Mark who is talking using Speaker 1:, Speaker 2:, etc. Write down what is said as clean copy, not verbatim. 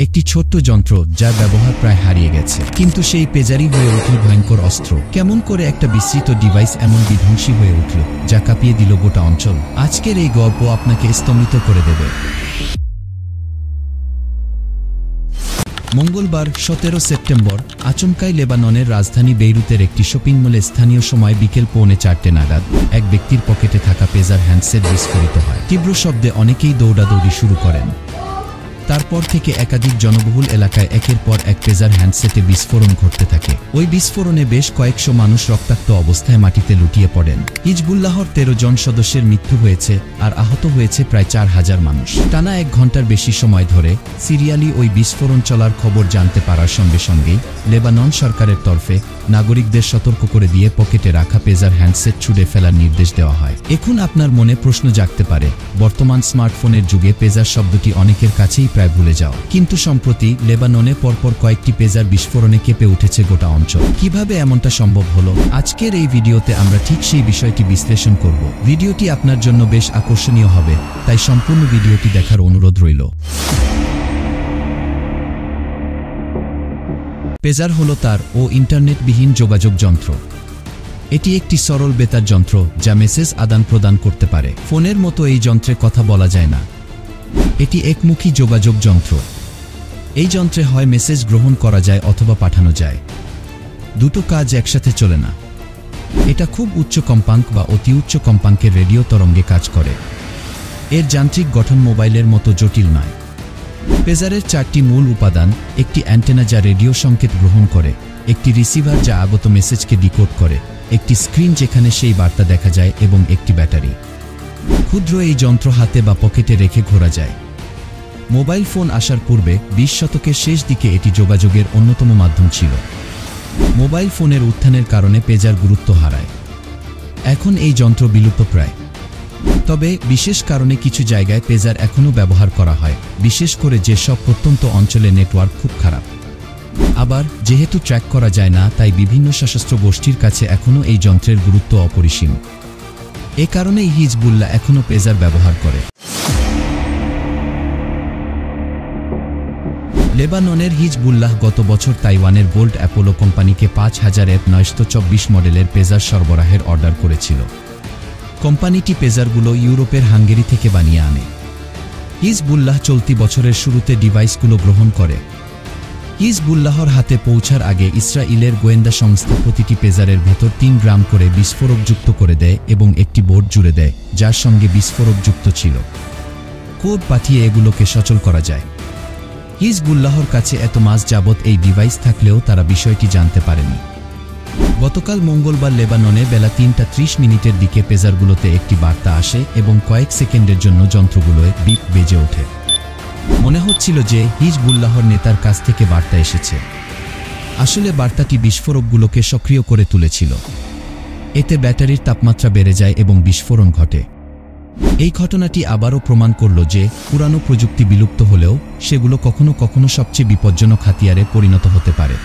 Speaker 1: একটি ছোট্ট যন্ত্র যার ব্যবহার প্রায় হারিয়ে গেছে, কিন্তু সেই পেজারই হয়ে উঠল ভয়ঙ্কর অস্ত্র। কেমন করে একটা বিস্তৃত ডিভাইস এমন বিধ্বংসী হয়ে উঠল যা কাঁপিয়ে দিল গোটা অঞ্চল? আজকের এই গল্প আপনাকে স্তম্ভিত করে দেবে। মঙ্গলবার 17 সেপ্টেম্বর আচমকাই লেবাননের রাজধানী বেইরুতের একটি শপিং মলে স্থানীয় সময় বিকেল 3:45 নাগাদ এক ব্যক্তির পকেটে থাকা পেজার হ্যান্ডসেট বিস্ফোরিত হয়। তীব্র শব্দে অনেকেই দৌড়াদৌড়ি শুরু করেন। তারপর থেকে একাধিক জনবহুল এলাকায় একের পর এক পেজার হ্যান্ডসেটে বিস্ফোরণ ঘটতে থাকে। ওই বিস্ফোরণে বেশ কয়েকশো মানুষ রক্তাক্ত অবস্থায় মাটিতে লুটিয়ে পড়েন। হিজবুল্লাহর 13 জন সদস্যের মৃত্যু হয়েছে আর আহত হয়েছে প্রায় 4000 মানুষ। টানা 1 ঘন্টার বেশি সময় ধরে সিরিয়ালি ওই বিস্ফোরণ চলার খবর জানতে পারার সঙ্গে সঙ্গেই লেবানন সরকারের তরফে নাগরিকদের সতর্ক করে দিয়ে পকেটে রাখা পেজার হ্যান্ডসেট ছুঁড়ে ফেলার নির্দেশ দেওয়া হয়। এখন আপনার মনে প্রশ্ন জাগতে পারে, বর্তমান স্মার্টফোনের যুগে পেজার শব্দটি অনেকের কাছেই প্রায় ভুলে যাও, কিন্তু সম্প্রতি লেবাননে পরপর কয়েকটি পেজার বিস্ফোরণে কেঁপে উঠেছে গোটা অঞ্চল। কিভাবে এমনটা সম্ভব হলো? আজকের এই ভিডিওতে আমরা ঠিক সেই বিষয়টি বিশ্লেষণ করব। ভিডিওটি আপনার জন্য বেশ আকর্ষণীয় হবে, তাই সম্পূর্ণ ভিডিওটি দেখার অনুরোধ রইল। পেজার হলো তার ও ইন্টারনেটবিহীন যোগাযোগ যন্ত্র। এটি একটি সরল বেতার যন্ত্র যা মেসেজ আদান প্রদান করতে পারে। ফোনের মতো এই যন্ত্রে কথা বলা যায় না। এটি একমুখী যোগাযোগ যন্ত্র। এই যন্ত্রে হয় মেসেজ গ্রহণ করা যায় অথবা পাঠানো যায়। দুটো কাজ একসাথে চলে না। এটা খুব উচ্চ কম্পাঙ্ক বা অতি উচ্চ কম্পাঙ্কের রেডিও তরঙ্গে কাজ করে। এর যান্ত্রিক গঠন মোবাইলের মতো জটিল নয়। পেজারের 4টি মূল উপাদান: একটি অ্যান্টেনা যা রেডিও সংকেত গ্রহণ করে, একটি রিসিভার যা আগত মেসেজকে ডিকোড করে, একটি স্ক্রিন যেখানে সেই বার্তা দেখা যায় এবং একটি ব্যাটারি। ক্ষুদ্র এই যন্ত্র হাতে বা পকেটে রেখে ঘোরা যায়। মোবাইল ফোন আসার পূর্বে 20 শতকের শেষ দিকে এটি যোগাযোগের অন্যতম মাধ্যম ছিল। মোবাইল ফোনের উত্থানের কারণে পেজার গুরুত্ব হারায়। এখন এই যন্ত্র বিলুপ্ত প্রায়। তবে বিশেষ কারণে কিছু জায়গায় পেজার এখনও ব্যবহার করা হয়, বিশেষ করে যেসব প্রত্যন্ত অঞ্চলে নেটওয়ার্ক খুব খারাপ। আবার যেহেতু ট্র্যাক করা যায় না, তাই বিভিন্ন সশস্ত্র গোষ্ঠীর কাছে এখনও এই যন্ত্রের গুরুত্ব অপরিসীম। এ কারণেই হিজবুল্লাহ এখনও পেজার ব্যবহার করে। লেবাননের হিজবুল্লাহ গত বছর তাইওয়ানের বোল্ট অ্যাপোলো কোম্পানিকে 5924 মডেলের পেজার সরবরাহের অর্ডার করেছিল। কোম্পানিটি পেজারগুলো ইউরোপের হাঙ্গেরি থেকে বানিয়ে আনে। হিজবুল্লাহ চলতি বছরের শুরুতে ডিভাইসগুলো গ্রহণ করে। হিজবুল্লাহর হাতে পৌঁছার আগে ইসরায়েলের গোয়েন্দা সংস্থা প্রতিটি পেজারের ভেতর 3 গ্রাম করে বিস্ফোরক যুক্ত করে দেয় এবং একটি বোর্ড জুড়ে দেয় যার সঙ্গে বিস্ফোরক যুক্ত ছিল। কোড পাঠিয়ে এগুলোকে সচল করা যায়। হিজবুল্লাহর কাছে এত মাস যাবৎ এই ডিভাইস থাকলেও তারা বিষয়টি জানতে পারেনি। গতকাল মঙ্গলবার লেবাননে বেলা 3:30 দিকে পেজারগুলোতে একটি বার্তা আসে এবং কয়েক সেকেন্ডের জন্য যন্ত্রগুলোয় বিপ বেজে ওঠে। মনে হচ্ছিল যে হিজবুল্লাহর নেতার কাছ থেকে বার্তা এসেছে। আসলে বার্তাটি বিস্ফোরকগুলোকে সক্রিয় করে তুলেছিল। এতে ব্যাটারির তাপমাত্রা বেড়ে যায় এবং বিস্ফোরণ ঘটে। এই ঘটনাটি আবারও প্রমাণ করল যে পুরানো প্রযুক্তি বিলুপ্ত হলেও সেগুলো কখনো কখনো সবচেয়ে বিপজ্জনক হাতিয়ারে পরিণত হতে পারে।